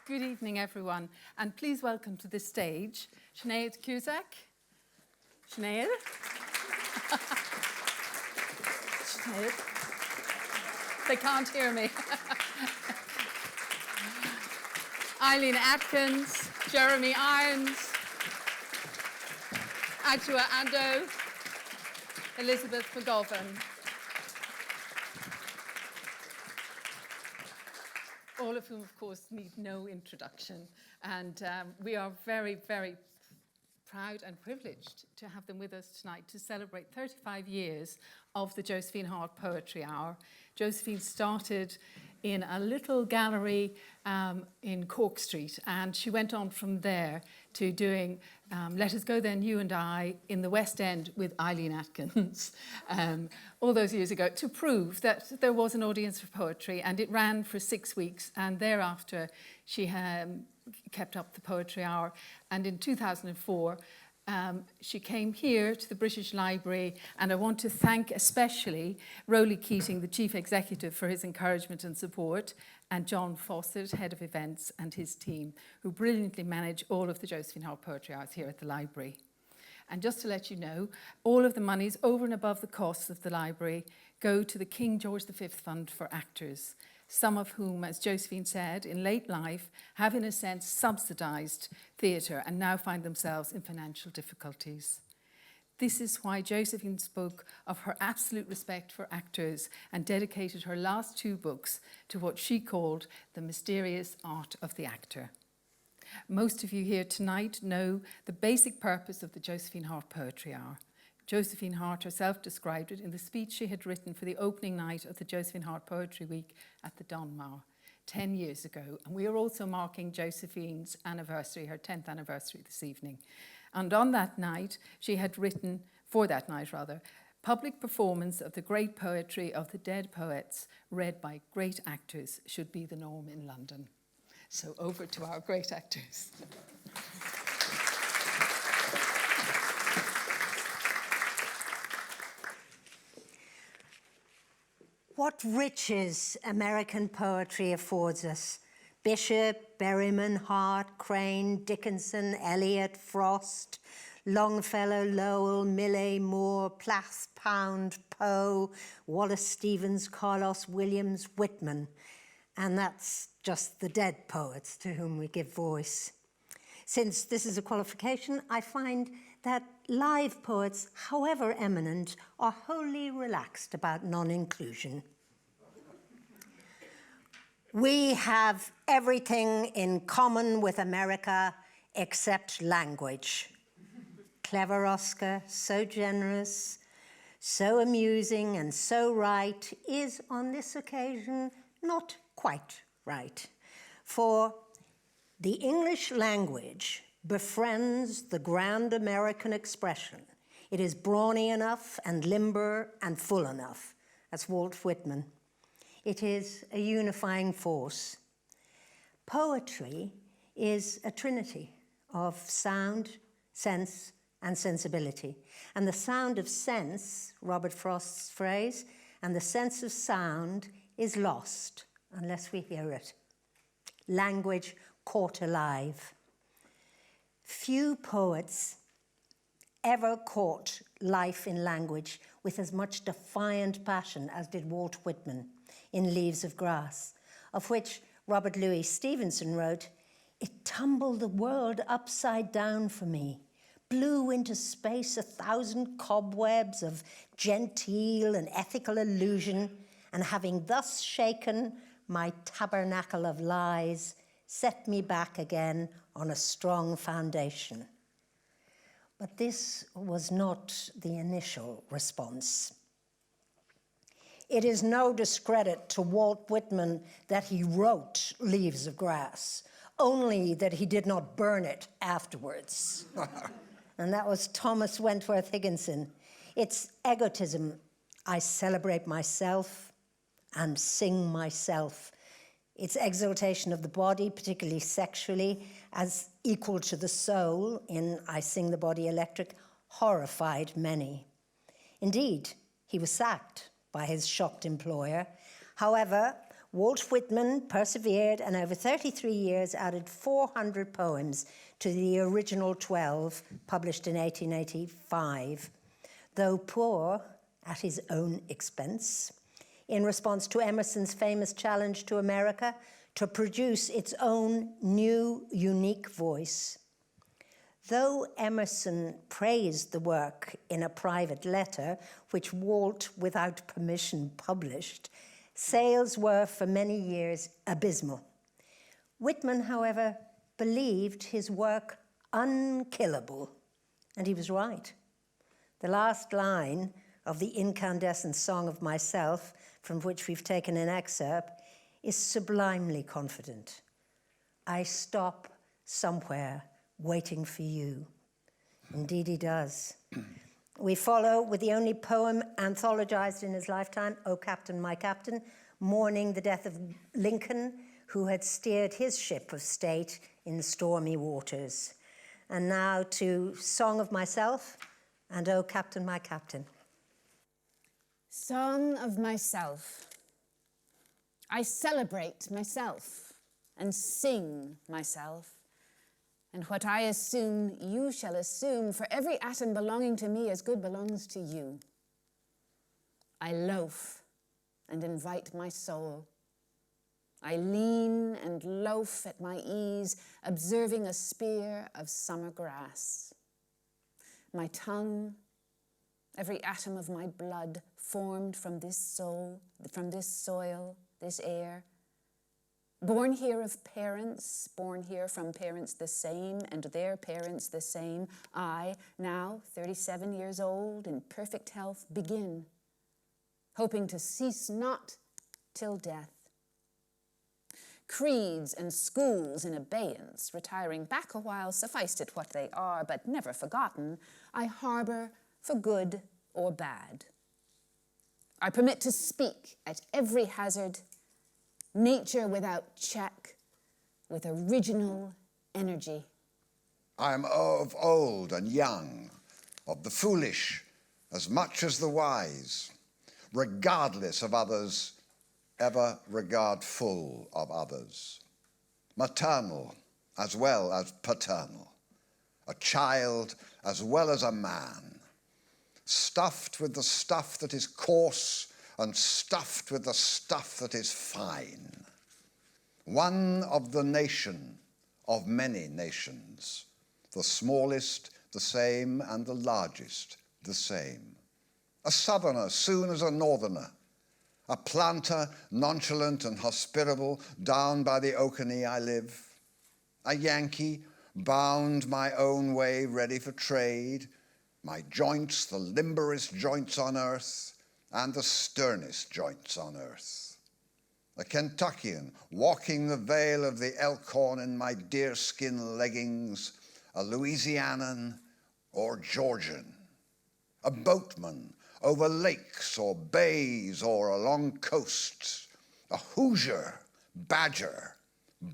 Good evening, everyone, and please welcome to the stage Sinéad Cusack. Sinéad. Sinéad. They can't hear me. Eileen Atkins, Jeremy Irons, Adjoa Andoh, Elizabeth McGovern. All of whom, of course, need no introduction. And we are very, very proud and privileged to have them with us tonight to celebrate 35 years of the Josephine Hart Poetry Hour. Josephine started in a little gallery in Cork Street, and she went on from there to doing Let Us Go Then, You and I in the West End with Eileen Atkins all those years ago to prove that there was an audience for poetry, and it ran for 6 weeks, and thereafter she kept up the Poetry Hour, and in 2004 she came here to the British Library, and I want to thank especially Rowley Keating, the Chief Executive, for his encouragement and support, and John Fawcett, Head of Events, and his team, who brilliantly manage all of the Josephine Hart Poetry Hours here at the Library. And just to let you know, all of the monies over and above the costs of the library go to the King George V Fund for Actors, some of whom, as Josephine said, in late life have in a sense subsidised theatre and now find themselves in financial difficulties. This is why Josephine spoke of her absolute respect for actors and dedicated her last 2 books to what she called the mysterious art of the actor. Most of you here tonight know the basic purpose of the Josephine Hart Poetry Hour. Josephine Hart herself described it in the speech she had written for the opening night of the Josephine Hart Poetry Week at the Donmar 10 years ago. And we are also marking Josephine's anniversary, her 10th anniversary this evening. And on that night, she had written, for that night rather, public performance of the great poetry of the dead poets read by great actors should be the norm in London. So over to our great actors. What riches American poetry affords us. Bishop, Berryman, Hart, Crane, Dickinson, Eliot, Frost, Longfellow, Lowell, Millay, Moore, Plath, Pound, Poe, Wallace Stevens, Carlos Williams, Whitman. And that's just the dead poets to whom we give voice. Since this is a qualification, I find that live poets, however eminent, are wholly relaxed about non-inclusion. We have everything in common with America except language. Clever Oscar, so generous, so amusing and so right, is on this occasion not quite right. For the English language befriends the grand American expression. It is brawny enough and limber and full enough. That's Walt Whitman. It is a unifying force. Poetry is a trinity of sound, sense, and sensibility. And the sound of sense, Robert Frost's phrase, and the sense of sound is lost unless we hear it. Language caught alive. Few poets ever caught life in language with as much defiant passion as did Walt Whitman in Leaves of Grass, of which Robert Louis Stevenson wrote, "It tumbled the world upside down for me, blew into space 1,000 cobwebs of genteel and ethical illusion, and having thus shaken my tabernacle of lies, set me back again on a strong foundation." But this was not the initial response. It is no discredit to Walt Whitman that he wrote Leaves of Grass, only that he did not burn it afterwards. And that was Thomas Wentworth Higginson. It's egotism. I celebrate myself and sing myself. Its exaltation of the body, particularly sexually, as equal to the soul in I Sing the Body Electric, horrified many. Indeed, he was sacked by his shocked employer. However, Walt Whitman persevered and over 33 years added 400 poems to the original 12 published in 1885, though poor at his own expense, in response to Emerson's famous challenge to America to produce its own new, unique voice. Though Emerson praised the work in a private letter, which Walt, without permission, published, sales were for many years abysmal. Whitman, however, believed his work unkillable, and he was right. The last line of the incandescent Song of Myself, from which we've taken an excerpt, is sublimely confident. I stop somewhere waiting for you. Indeed he does. We follow with the only poem anthologized in his lifetime, O Captain, My Captain, mourning the death of Lincoln, who had steered his ship of state in stormy waters. And now to Song of Myself and O Captain, My Captain. Song of myself. I celebrate myself and sing myself. And what I assume, you shall assume, for every atom belonging to me as good belongs to you. I loaf and invite my soul. I lean and loaf at my ease, observing a spear of summer grass. My tongue, every atom of my blood, formed from this soul, from this soil, this air, born here of parents, born here from parents the same, and their parents the same, I, now 37 years old, in perfect health, begin, hoping to cease not till death. Creeds and schools in abeyance, retiring back a while, sufficed it what they are, but never forgotten, I harbor for good or bad. I permit to speak at every hazard, nature without check, with original energy. I am of old and young, of the foolish as much as the wise, regardless of others, ever regardful of others, maternal as well as paternal, a child as well as a man, stuffed with the stuff that is coarse and stuffed with the stuff that is fine, one of the nation of many nations, the smallest the same and the largest the same, a southerner soon as a northerner, a planter nonchalant and hospitable down by the Oconee I live, a Yankee bound my own way ready for trade, my joints the limberest joints on earth and the sternest joints on earth. A Kentuckian walking the vale of the Elkhorn in my deerskin leggings, a Louisianan or Georgian, a boatman over lakes or bays or along coasts, a Hoosier, Badger,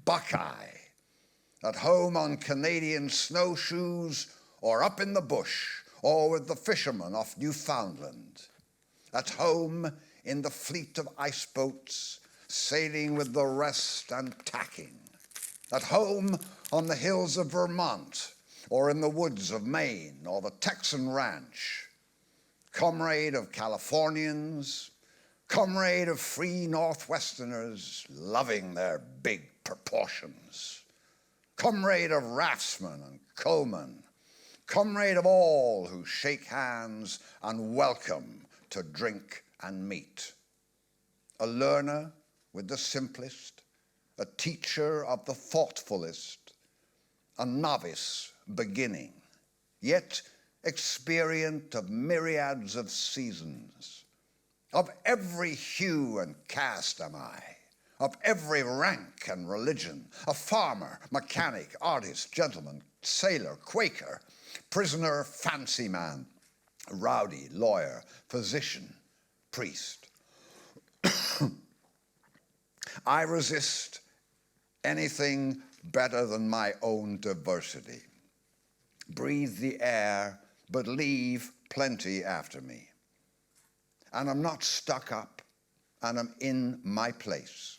Buckeye, at home on Canadian snowshoes or up in the bush or with the fishermen off Newfoundland, at home in the fleet of ice boats, sailing with the rest and tacking, at home on the hills of Vermont or in the woods of Maine or the Texan ranch, comrade of Californians, comrade of free Northwesterners loving their big proportions, comrade of raftsmen and coalmen, comrade of all who shake hands and welcome to drink and meet, a learner with the simplest, a teacher of the thoughtfulest, a novice beginning, yet experient of myriads of seasons. Of every hue and caste am I, of every rank and religion, a farmer, mechanic, artist, gentleman, sailor, Quaker, prisoner, fancy man, rowdy, lawyer, physician, priest. I resist anything better than my own diversity. Breathe the air, but leave plenty after me. And I'm not stuck up, and I'm in my place.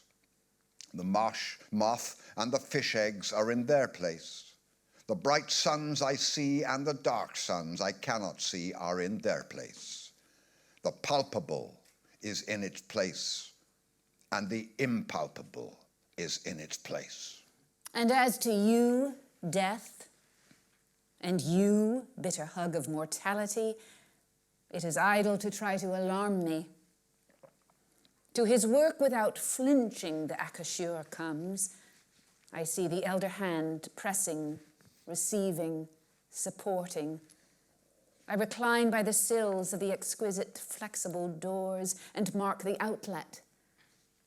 The moth and the fish eggs are in their place. The bright suns I see and the dark suns I cannot see are in their place. The palpable is in its place, and the impalpable is in its place. And as to you, death, and you, bitter hug of mortality, it is idle to try to alarm me. To his work without flinching the accoucheur comes. I see the elder hand pressing, receiving, supporting. I recline by the sills of the exquisite flexible doors and mark the outlet,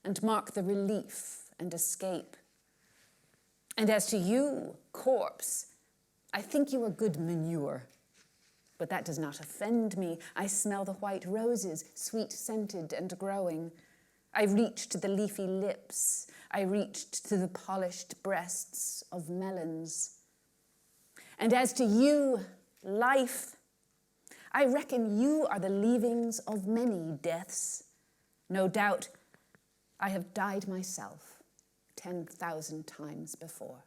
and mark the relief and escape. And as to you, corpse, I think you are good manure. But that does not offend me. I smell the white roses, sweet-scented and growing. I reach to the leafy lips. I reached to the polished breasts of melons. And as to you, life, I reckon you are the leavings of many deaths. No doubt I have died myself 10,000 times before.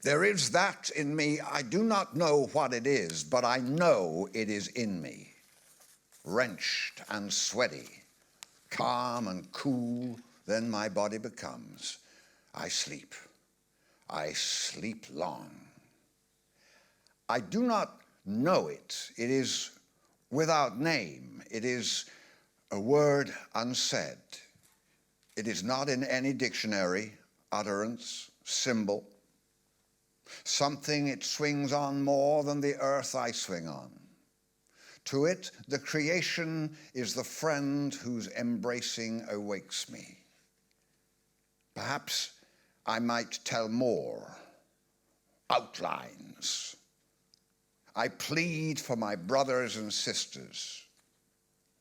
There is that in me. I do not know what it is, but I know it is in me. Wrenched and sweaty, calm and cool, then my body becomes. I sleep long. I do not know it. It is without name. It is a word unsaid. It is not in any dictionary, utterance, symbol. Something it swings on more than the earth I swing on. To it, the creation is the friend whose embracing awakes me. Perhaps I might tell more. Outlines. I plead for my brothers and sisters.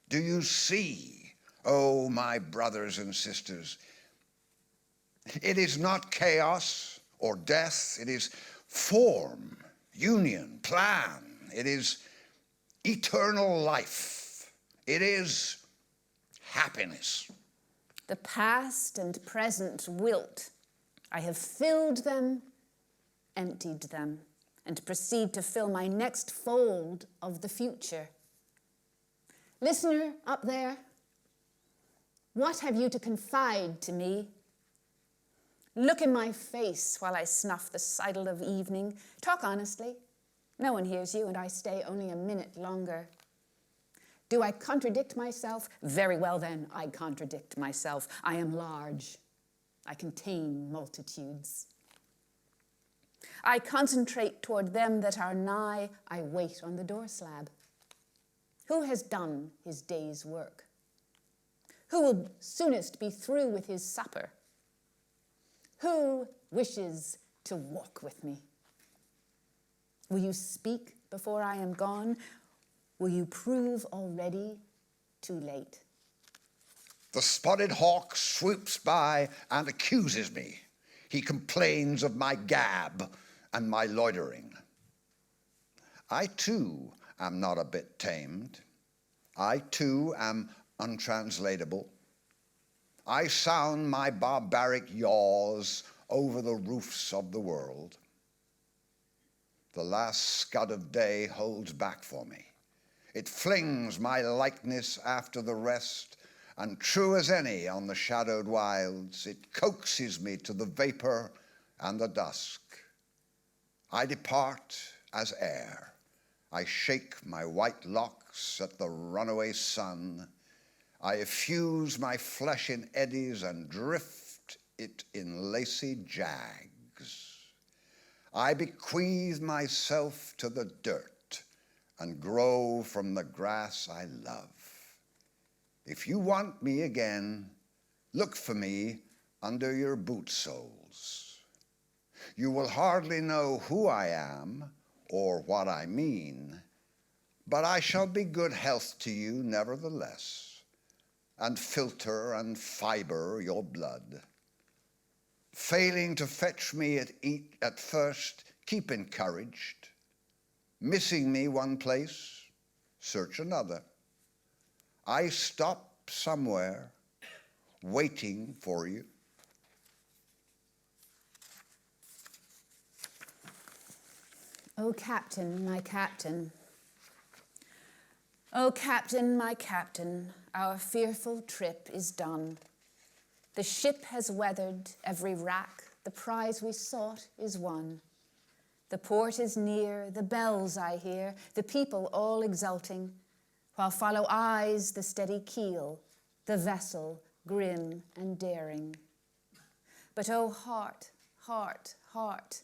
Do you see, oh, my brothers and sisters? It is not chaos or death. It is form, union, plan. It is eternal life. It is happiness. The past and present wilt. I have filled them, emptied them, and proceed to fill my next fold of the future. Listener up there, what have you to confide to me? Look in my face while I snuff the sidle of evening. Talk honestly. No one hears you, and I stay only a minute longer. Do I contradict myself? Very well then, I contradict myself. I am large. I contain multitudes. I concentrate toward them that are nigh. I wait on the door slab. Who has done his day's work? Who will soonest be through with his supper? Who wishes to walk with me? Will you speak before I am gone? Will you prove already too late? The spotted hawk swoops by and accuses me. He complains of my gab and my loitering. I too am not a bit tamed. I too am untranslatable. I sound my barbaric yaws over the roofs of the world. The last scud of day holds back for me. It flings my likeness after the rest, and true as any on the shadowed wilds, it coaxes me to the vapor and the dusk. I depart as air. I shake my white locks at the runaway sun. I effuse my flesh in eddies and drift it in lacy jags. I bequeath myself to the dirt and grow from the grass I love. If you want me again, look for me under your boot soles. You will hardly know who I am or what I mean, but I shall be good health to you nevertheless, and filter and fibre your blood. Failing to fetch me at first, keep encouraged. Missing me one place, search another. I stop somewhere, waiting for you, O captain, my captain. O captain, my captain, our fearful trip is done. The ship has weathered every rack, the prize we sought is won. The port is near, the bells I hear, the people all exulting, while follow eyes the steady keel, the vessel grim and daring. But oh heart, heart, heart,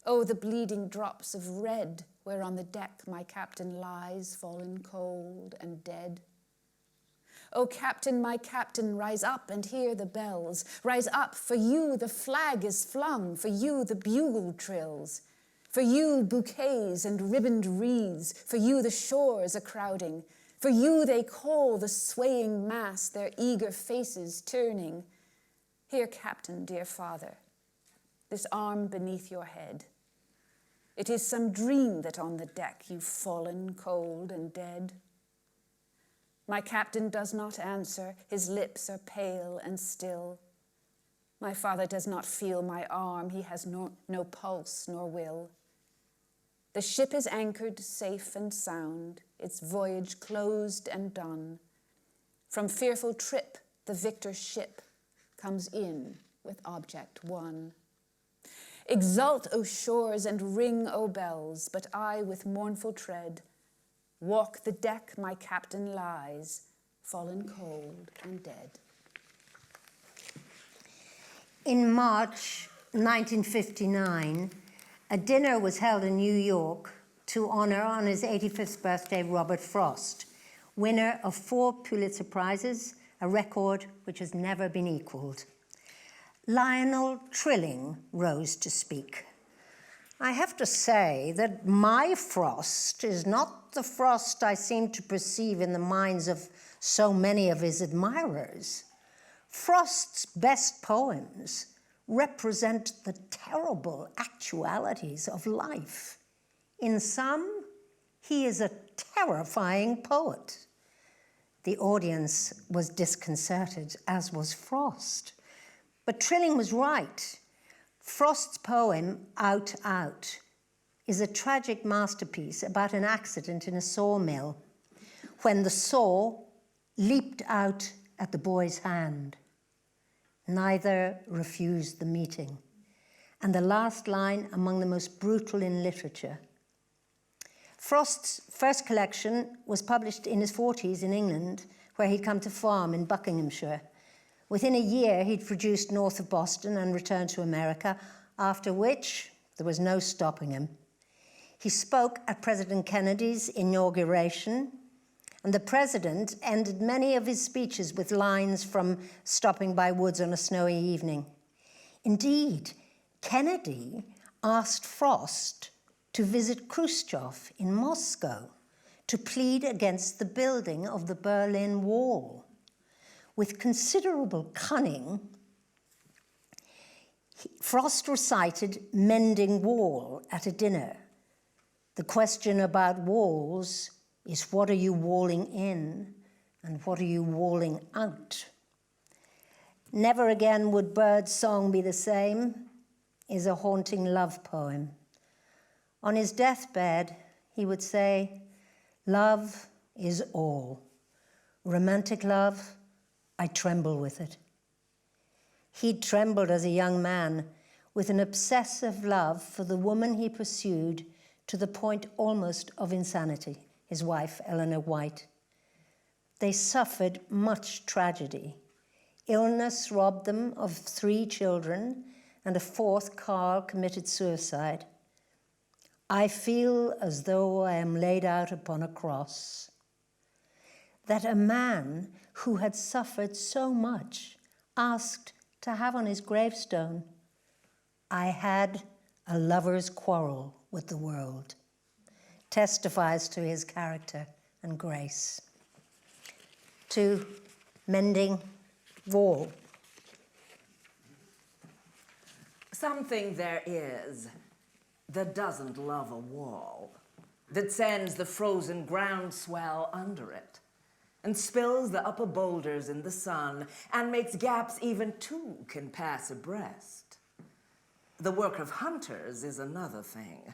oh the bleeding drops of red where on the deck my captain lies, fallen cold and dead. O captain, my captain, rise up and hear the bells. Rise up, for you the flag is flung, for you the bugle trills. For you bouquets and ribboned wreaths, for you the shores are crowding. For you they call the swaying mass, their eager faces turning. Here, captain, dear father, this arm beneath your head. It is some dream that on the deck you've fallen cold and dead. My captain does not answer, his lips are pale and still. My father does not feel my arm, he has no pulse nor will. The ship is anchored safe and sound, its voyage closed and done. From fearful trip, the victor ship comes in with object won. Exult, O shores, and ring, O bells, but I with mournful tread walk the deck my captain lies, fallen cold and dead. In March 1959, a dinner was held in New York to honor on his 85th birthday Robert Frost, winner of 4 Pulitzer Prizes, a record which has never been equaled. Lionel Trilling rose to speak. I have to say that my Frost is not the Frost I seem to perceive in the minds of so many of his admirers. Frost's best poems represent the terrible actualities of life. In some, he is a terrifying poet. The audience was disconcerted, as was Frost. But Trilling was right. Frost's poem, Out, Out, is a tragic masterpiece about an accident in a sawmill when the saw leaped out at the boy's hand. Neither refused the meeting. And the last line among the most brutal in literature. Frost's first collection was published in his 40s in England, where he'd come to farm in Buckinghamshire. Within a year, he'd produced North of Boston and returned to America, after which there was no stopping him. He spoke at President Kennedy's inauguration, and the president ended many of his speeches with lines from Stopping by Woods on a Snowy Evening. Indeed, Kennedy asked Frost to visit Khrushchev in Moscow to plead against the building of the Berlin Wall. With considerable cunning, Frost recited Mending Wall at a dinner. The question about walls is, what are you walling in and what are you walling out? Never Again Would Bird Song Be the Same is a haunting love poem. On his deathbed, he would say, love is all. Romantic love, I tremble with it. He trembled as a young man with an obsessive love for the woman he pursued to the point almost of insanity, his wife, Eleanor White. They suffered much tragedy. Illness robbed them of 3 children, and a 4th, Carl, committed suicide. I feel as though I am laid out upon a cross. That a man who had suffered so much asked to have on his gravestone, I had a lover's quarrel with the world, testifies to his character and grace. To Mending Wall. Something there is that doesn't love a wall, that sends the frozen groundswell under it, and spills the upper boulders in the sun, and makes gaps even 2 can pass abreast. The work of hunters is another thing,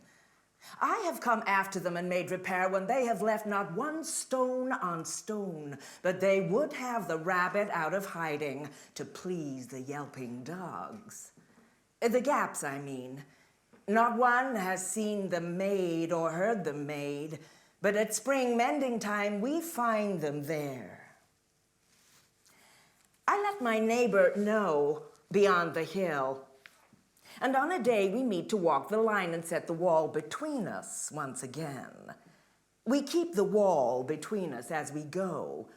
I have come after them and made repair when they have left not one stone on stone, but they would have the rabbit out of hiding to please the yelping dogs. The gaps, I mean. Not one has seen them made or heard them made, but at spring mending time we find them there. I let my neighbor know beyond the hill, and on a day we meet to walk the line and set the wall between us once again. We keep the wall between us as we go,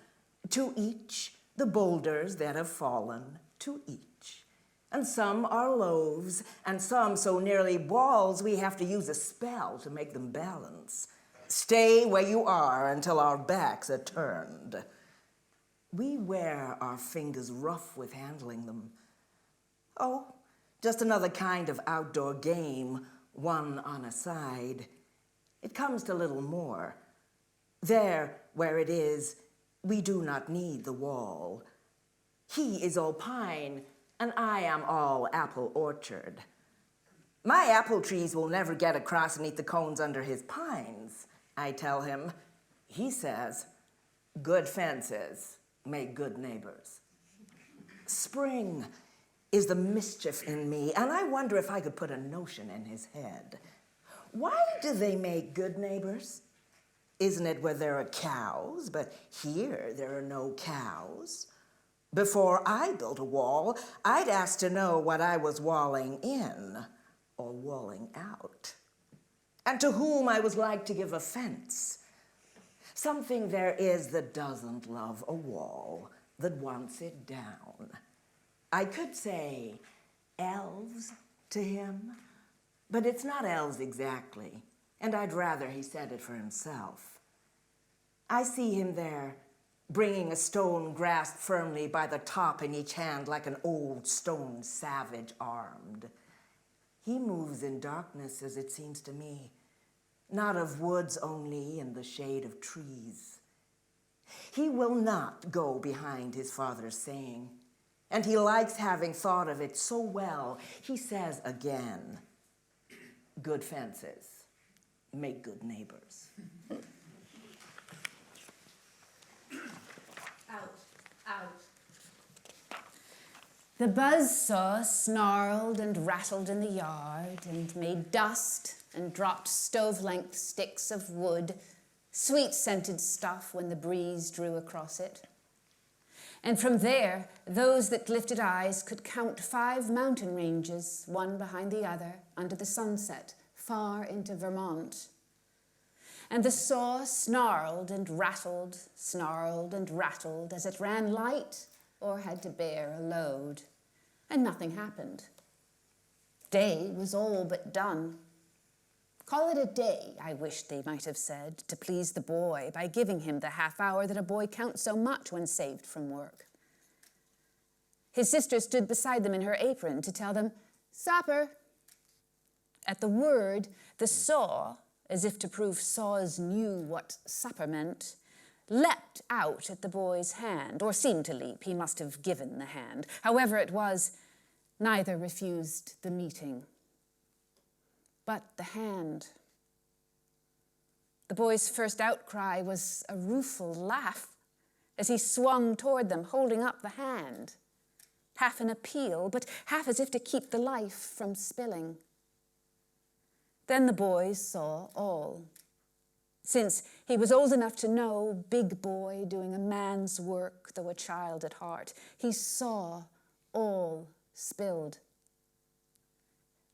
to each the boulders that have fallen, to each. And some are loaves, and some so nearly walls we have to use a spell to make them balance. Stay where you are until our backs are turned. We wear our fingers rough with handling them. Oh, just another kind of outdoor game, one on a side. It comes to little more. There, where it is, we do not need the wall. He is all pine, and I am all apple orchard. My apple trees will never get across and eat the cones under his pines, I tell him. He says, good fences make good neighbors. Spring is the mischief in me, and I wonder if I could put a notion in his head. Why do they make good neighbors? Isn't it where there are cows, but here there are no cows? Before I built a wall, I'd ask to know what I was walling in or walling out, and to whom I was like to give offense. Something there is that doesn't love a wall, that wants it down. I could say elves to him, but it's not elves exactly, and I'd rather he said it for himself. I see him there, bringing a stone grasped firmly by the top in each hand like an old stone savage armed. He moves in darkness, as it seems to me, not of woods only in the shade of trees. He will not go behind his father's saying, and he likes having thought of it so well. He says again, good fences make good neighbors. Out. The buzzsaw snarled and rattled in the yard and made dust and dropped stove-length sticks of wood, sweet-scented stuff when the breeze drew across it. And from there, those that lifted eyes could count 5 mountain ranges, one behind the other, under the sunset, far into Vermont. And the saw snarled and rattled as it ran light or had to bear a load. And nothing happened. Day was all but done. Call it a day, I wish they might have said, to please the boy by giving him the half hour that a boy counts so much when saved from work. His sister stood beside them in her apron to tell them, supper. At the word, the saw, as if to prove saws knew what supper meant, leapt out at the boy's hand, or seemed to leap. He must have given the hand. However it was, neither refused the meeting. But the hand. The boy's first outcry was a rueful laugh as he swung toward them, holding up the hand, half an appeal, but half as if to keep the life from spilling. Then the boys saw all. Since he was old enough to know, big boy doing a man's work, though a child at heart, he saw all spilled.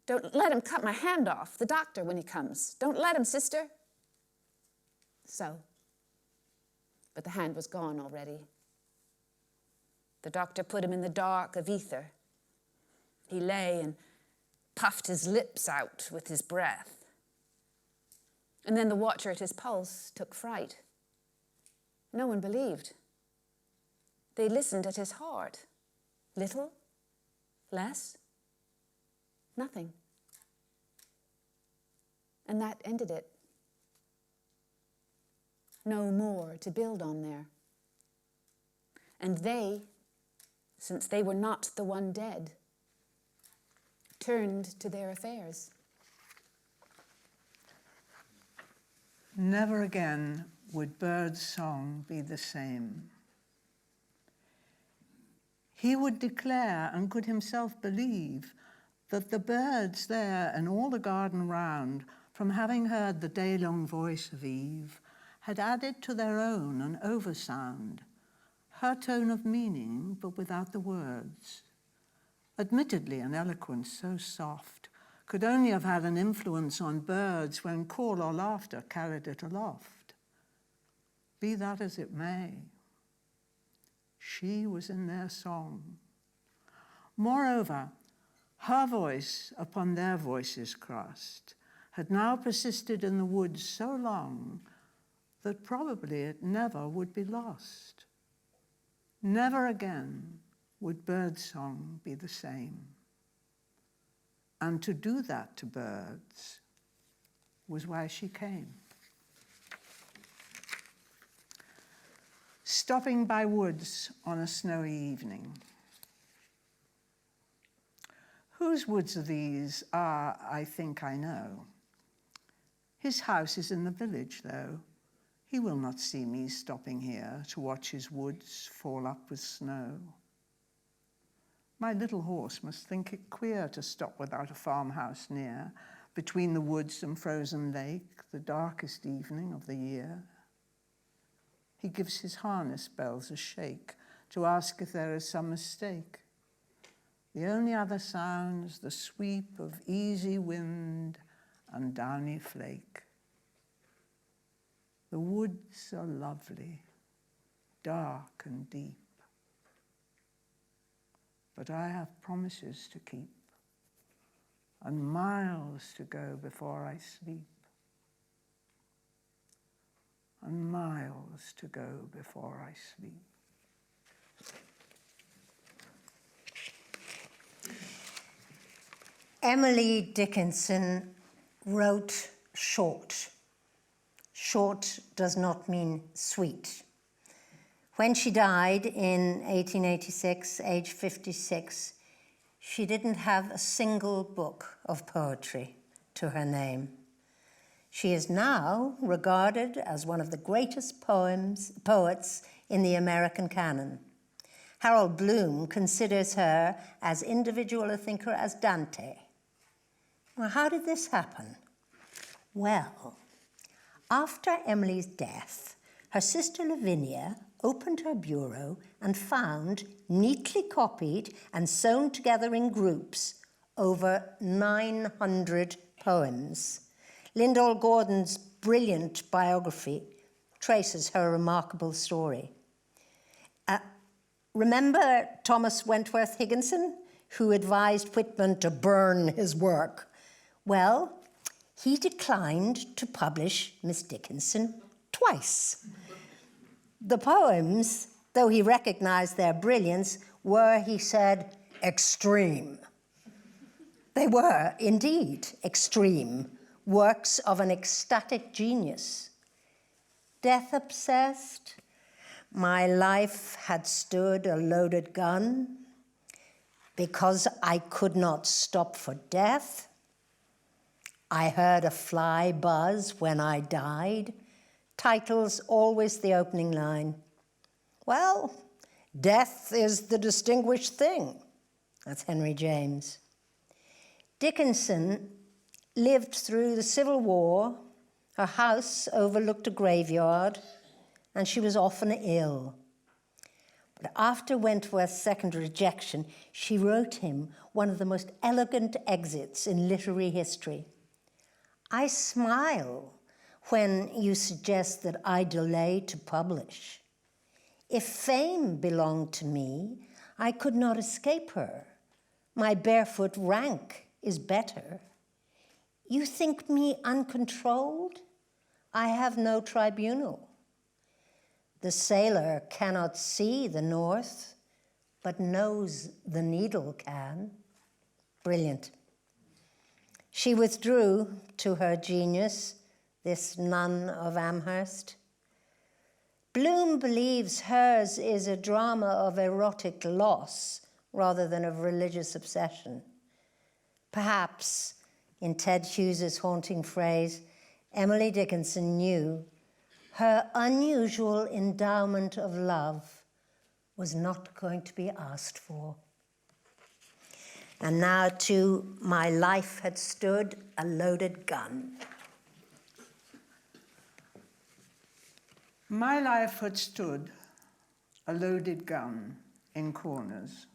Don't let him cut my hand off, the doctor, when he comes. Don't let him, sister. So, but the hand was gone already. The doctor put him in the dark of ether. He lay and puffed his lips out with his breath. And then the watcher at his pulse took fright. No one believed. They listened at his heart. Little? Less? Nothing. And that ended it. No more to build on there. And they, since they were not the one dead, turned to their affairs. Never again would birds' song be the same. He would declare and could himself believe that the birds there and all the garden round, from having heard the day-long voice of Eve, had added to their own an oversound, her tone of meaning, but without the words. Admittedly, an eloquence so soft could only have had an influence on birds when call or laughter carried it aloft. Be that as it may, she was in their song. Moreover, her voice upon their voices crossed had now persisted in the woods so long that probably it never would be lost. Never again would birdsong be the same. And to do that to birds was why she came. Stopping by woods on a snowy evening. Whose woods are these? I think I know. His house is in the village, though. He will not see me stopping here to watch his woods fall up with snow. My little horse must think it queer to stop without a farmhouse near, between the woods and frozen lake, the darkest evening of the year. He gives his harness bells a shake to ask if there is some mistake. The only other sounds the sweep of easy wind and downy flake. The woods are lovely, dark and deep, but I have promises to keep and miles to go before I sleep, and miles to go before I sleep. Emily Dickinson wrote short. Short does not mean sweet. When she died in 1886, age 56, she didn't have a single book of poetry to her name. She is now regarded as one of the greatest poets in the American canon. Harold Bloom considers her as individual a thinker as Dante. Well, how did this happen? Well, after Emily's death, her sister Lavinia opened her bureau and found, neatly copied and sewn together in groups, over 900 poems. Lyndall Gordon's brilliant biography traces her remarkable story. Remember Thomas Wentworth Higginson, who advised Whitman to burn his work? Well, he declined to publish Miss Dickinson twice. The poems, though he recognized their brilliance, were, he said, extreme. They were, indeed, extreme, works of an ecstatic genius. Death-obsessed, my life had stood a loaded gun. Because I could not stop for death, I heard a fly buzz when I died. Title's always the opening line. Well, death is the distinguished thing. That's Henry James. Dickinson lived through the Civil War. Her house overlooked a graveyard, and she was often ill. But after Wentworth's second rejection, she wrote him one of the most elegant exits in literary history. I smile when you suggest that I delay to publish. If fame belonged to me, I could not escape her. My barefoot rank is better. You think me uncontrolled? I have no tribunal. The sailor cannot see the north, but knows the needle can. Brilliant. She withdrew to her genius, this nun of Amherst. Bloom believes hers is a drama of erotic loss rather than of religious obsession. Perhaps, in Ted Hughes's haunting phrase, Emily Dickinson knew her unusual endowment of love was not going to be asked for. And now, too, my life had stood a loaded gun. My life had stood a loaded gun in corners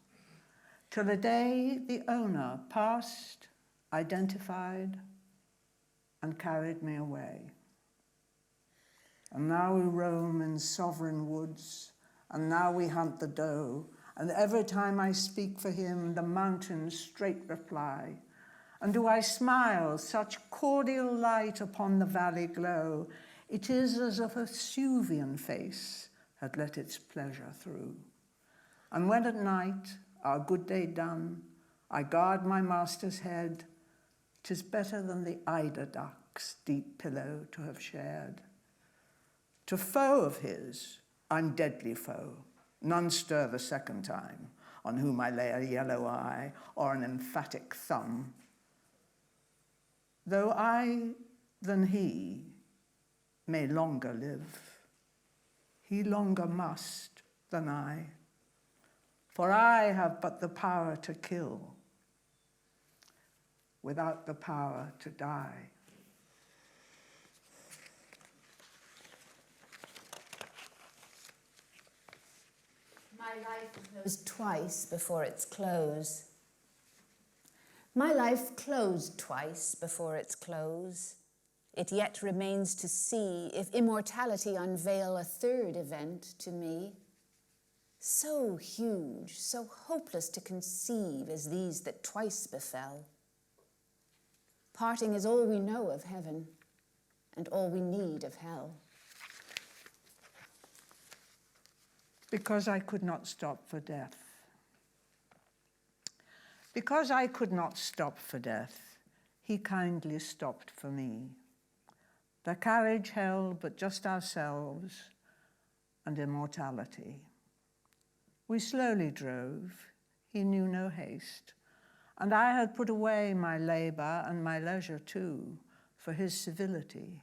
till the day the owner passed, identified, and carried me away. And now we roam in sovereign woods, and now we hunt the doe, and every time I speak for him, the mountains straight reply. And do I smile such cordial light upon the valley glow, it is as if a Vesuvian face had let its pleasure through. And when at night, our good day done, I guard my master's head, 'tis better than the eider duck's deep pillow to have shared. To foe of his, I'm deadly foe, none stir the second time, on whom I lay a yellow eye or an emphatic thumb. Though I than he may longer live, he longer must than I, for I have but the power to kill, without the power to die. My life closed twice before its close. My life closed twice before its close. It yet remains to see if immortality unveil a third event to me. So huge, so hopeless to conceive as these that twice befell. Parting is all we know of heaven and all we need of hell. Because I could not stop for death. Because I could not stop for death, he kindly stopped for me. The carriage held but just ourselves and immortality. We slowly drove, he knew no haste, and I had put away my labor and my leisure too, for his civility.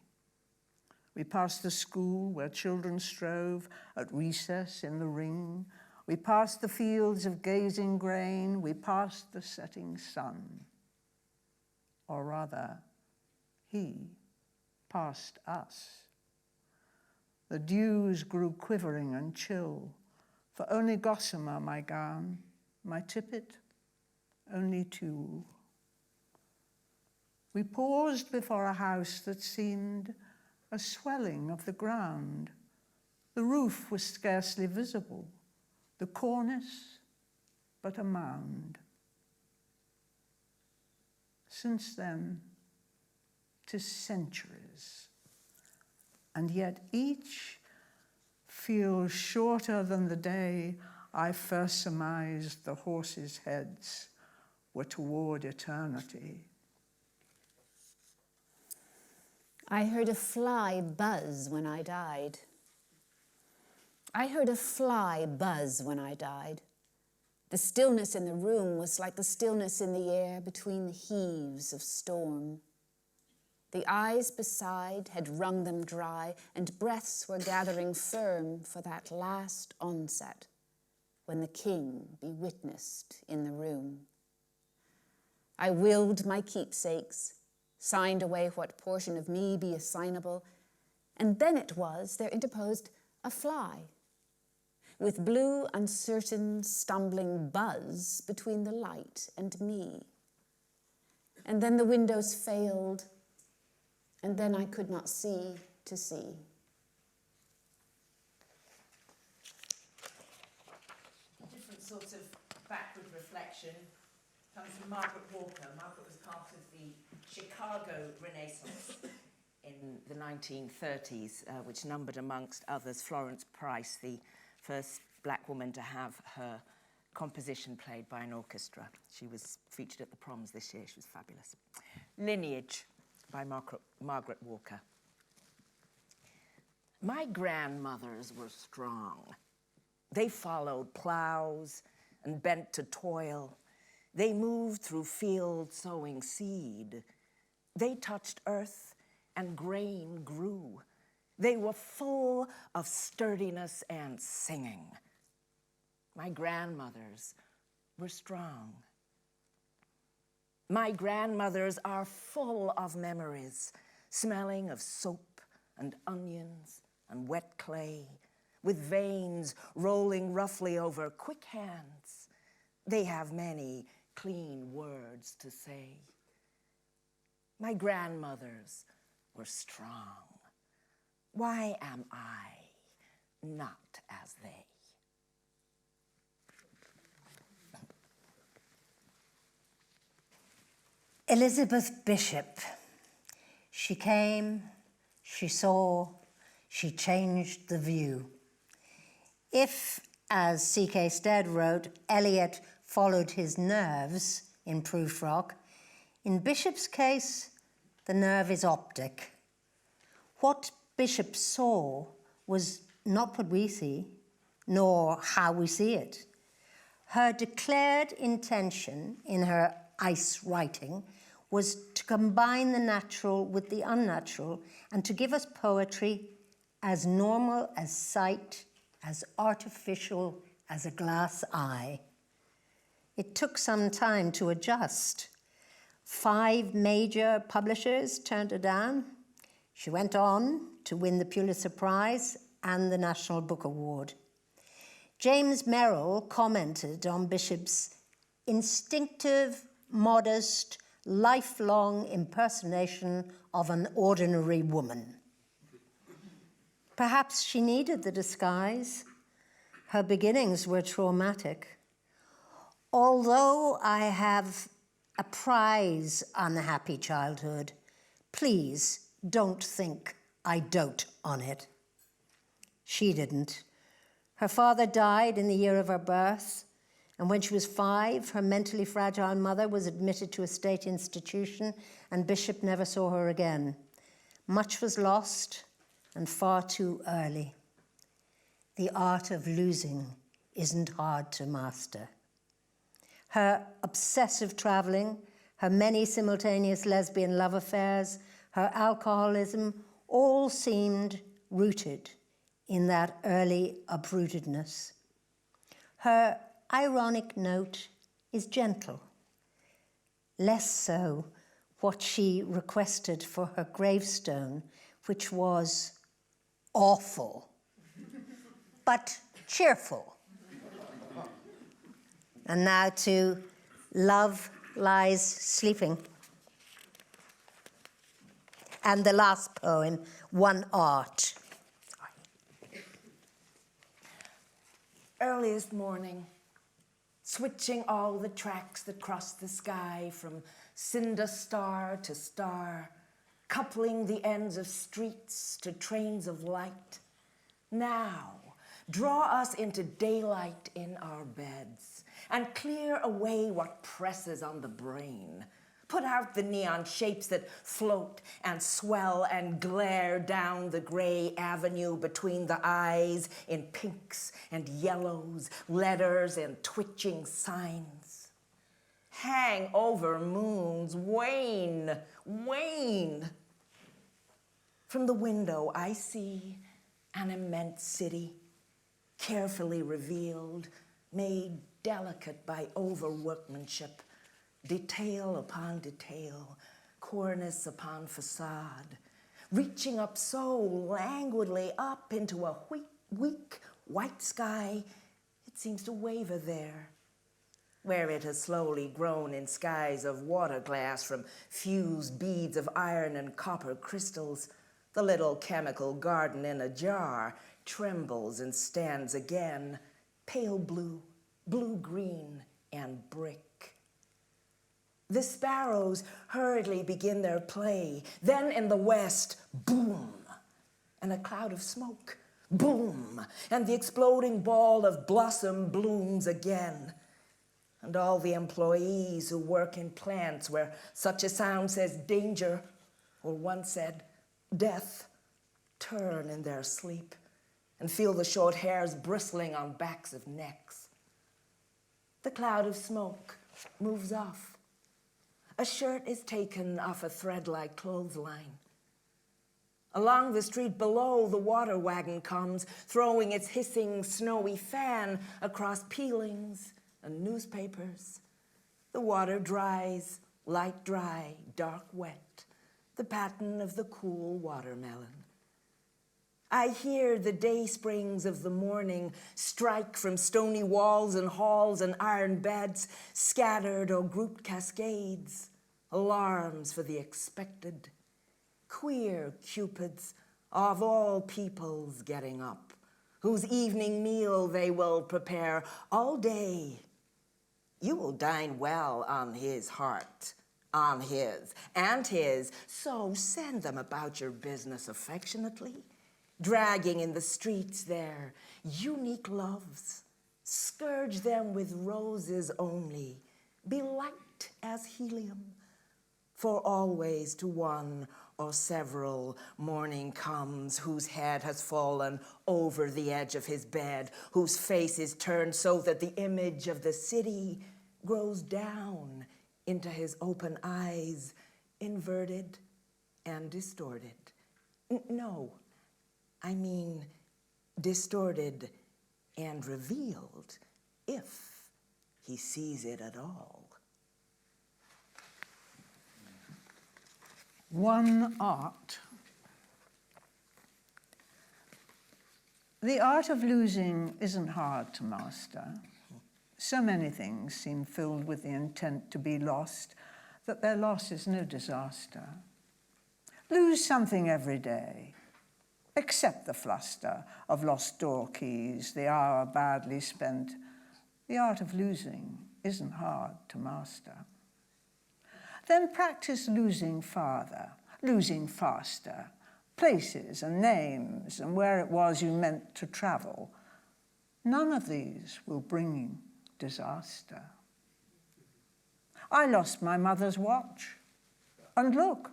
We passed the school where children strove at recess in the ring. We passed the fields of gazing grain. We passed the setting sun. Or rather, he passed us. The dews grew quivering and chill, for only gossamer my gown, my tippet, only tulle. We paused before a house that seemed a swelling of the ground. The roof was scarcely visible, the cornice but a mound. Since then, 'tis centuries, and yet each feels shorter than the day I first surmised the horses' heads were toward eternity. I heard a fly buzz when I died. I heard a fly buzz when I died. The stillness in the room was like the stillness in the air between the heaves of storm. The eyes beside had wrung them dry, and breaths were gathering firm for that last onset, when the king be witnessed in the room. I willed my keepsakes, signed away what portion of me be assignable, and then it was there interposed a fly, with blue, uncertain, stumbling buzz between the light and me. And then the windows failed, and then I could not see to see. Different sorts of backward reflection comes from Margaret Walker. Margaret was part of the Chicago Renaissance in the 1930s, which numbered amongst others Florence Price, the first black woman to have her composition played by an orchestra. She was featured at the proms this year. She was fabulous. Lineage by Margaret Walker. My grandmothers were strong. They followed plows and bent to toil. They moved through fields sowing seed. They touched earth and grain grew. They were full of sturdiness and singing. My grandmothers were strong. My grandmothers are full of memories, smelling of soap and onions and wet clay, with veins rolling roughly over quick hands. They have many clean words to say. My grandmothers were strong. Why am I not as they? Elizabeth Bishop. She came, she saw, she changed the view. If, as C.K. Stead wrote, Eliot followed his nerves in Prufrock, in Bishop's case, the nerve is optic. What Bishop saw was not what we see, nor how we see it. Her declared intention in her ice writing was to combine the natural with the unnatural and to give us poetry as normal as sight, as artificial as a glass eye. It took some time to adjust. 5 major publishers turned her down. She went on to win the Pulitzer Prize and the National Book Award. James Merrill commented on Bishop's instinctive, modest, lifelong impersonation of an ordinary woman. Perhaps she needed the disguise. Her beginnings were traumatic. Although I have a prize unhappy childhood, please don't think I dote on it. She didn't. Her father died in the year of her birth, and when she was 5, her mentally fragile mother was admitted to a state institution, and Bishop never saw her again. Much was lost, and far too early. The art of losing isn't hard to master. Her obsessive traveling, her many simultaneous lesbian love affairs, her alcoholism, all seemed rooted in that early uprootedness. Her ironic note is gentle. Less so what she requested for her gravestone, which was awful, but cheerful. And now to Love Lies Sleeping. And the last poem, One Art. Earliest morning, switching all the tracks that cross the sky from cinder star to star, coupling the ends of streets to trains of light. Now, draw us into daylight in our beds and clear away what presses on the brain. Put out the neon shapes that float and swell and glare down the gray avenue between the eyes in pinks and yellows, letters and twitching signs. Hang over moons, wane, wane. From the window, I see an immense city, carefully revealed, made delicate by overworkmanship, detail upon detail, cornice upon facade, reaching up so languidly up into a weak white sky, it seems to waver there, where it has slowly grown in skies of water glass from fused beads of iron and copper crystals. The little chemical garden in a jar trembles and stands again, pale blue, blue-green, and brick. The sparrows hurriedly begin their play. Then in the west, boom, and a cloud of smoke, boom, and the exploding ball of blossom blooms again. And all the employees who work in plants where such a sound says danger, or one said death, turn in their sleep and feel the short hairs bristling on backs of necks. The cloud of smoke moves off. A shirt is taken off a thread-like clothesline. Along the street below, the water wagon comes, throwing its hissing, snowy fan across peelings and newspapers. The water dries, light dry, dark wet, the pattern of the cool watermelon. I hear the day springs of the morning strike from stony walls and halls and iron beds, scattered or grouped cascades, alarms for the expected. Queer cupids of all peoples getting up, whose evening meal they will prepare all day. You will dine well on his heart, on his and his, so send them about your business affectionately, dragging in the streets their unique loves. Scourge them with roses only, be light as helium, for always to one or several morning comes whose head has fallen over the edge of his bed, whose face is turned so that the image of the city grows down into his open eyes, inverted and distorted. No, I mean distorted and revealed, if he sees it at all. One art. The art of losing isn't hard to master. So many things seem filled with the intent to be lost that their loss is no disaster. Lose something every day. Accept the fluster of lost door keys, the hour badly spent. The art of losing isn't hard to master. Then practice losing farther, losing faster, places and names and where it was you meant to travel. None of these will bring disaster. I lost my mother's watch. And look,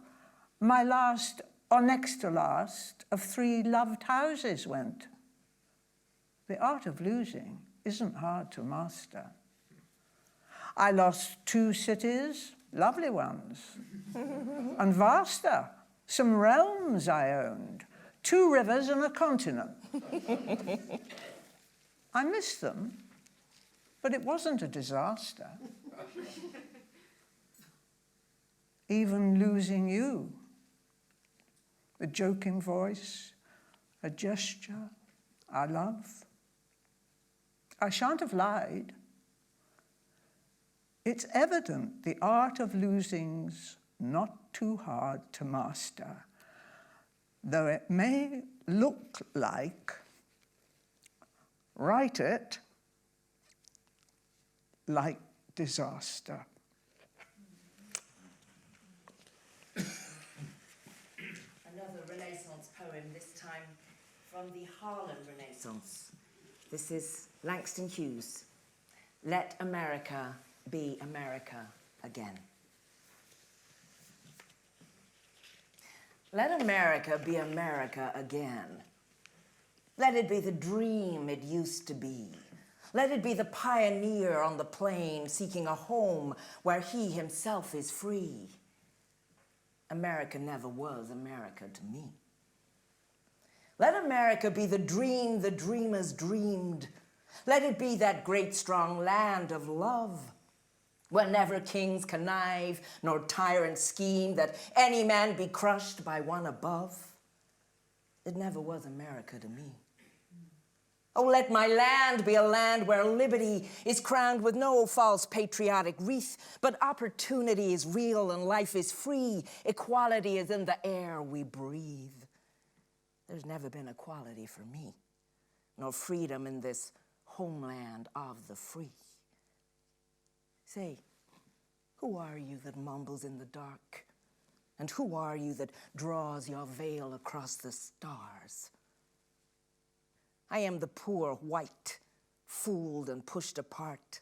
my last, or next to last, of 3 loved houses went. The art of losing isn't hard to master. I lost 2 cities, lovely ones, and vaster, some realms I owned, 2 rivers and a continent. I missed them, but it wasn't a disaster. Even losing you, a joking voice, a gesture I love. I shan't have lied. It's evident the art of losing's not too hard to master, though it may look like, write it like disaster. Another Renaissance poem, this time from the Harlem Renaissance. This is Langston Hughes. Let America be America again. Let America be America again. Let it be the dream it used to be. Let it be the pioneer on the plain seeking a home where he himself is free. America never was America to me. Let America be the dream the dreamers dreamed. Let it be that great strong land of love, where never kings connive, nor tyrants scheme, that any man be crushed by one above. It never was America to me. Oh, let my land be a land where liberty is crowned with no false patriotic wreath, but opportunity is real and life is free. Equality is in the air we breathe. There's never been equality for me, nor freedom in this homeland of the free. Say, who are you that mumbles in the dark? And who are you that draws your veil across the stars? I am the poor white, fooled and pushed apart.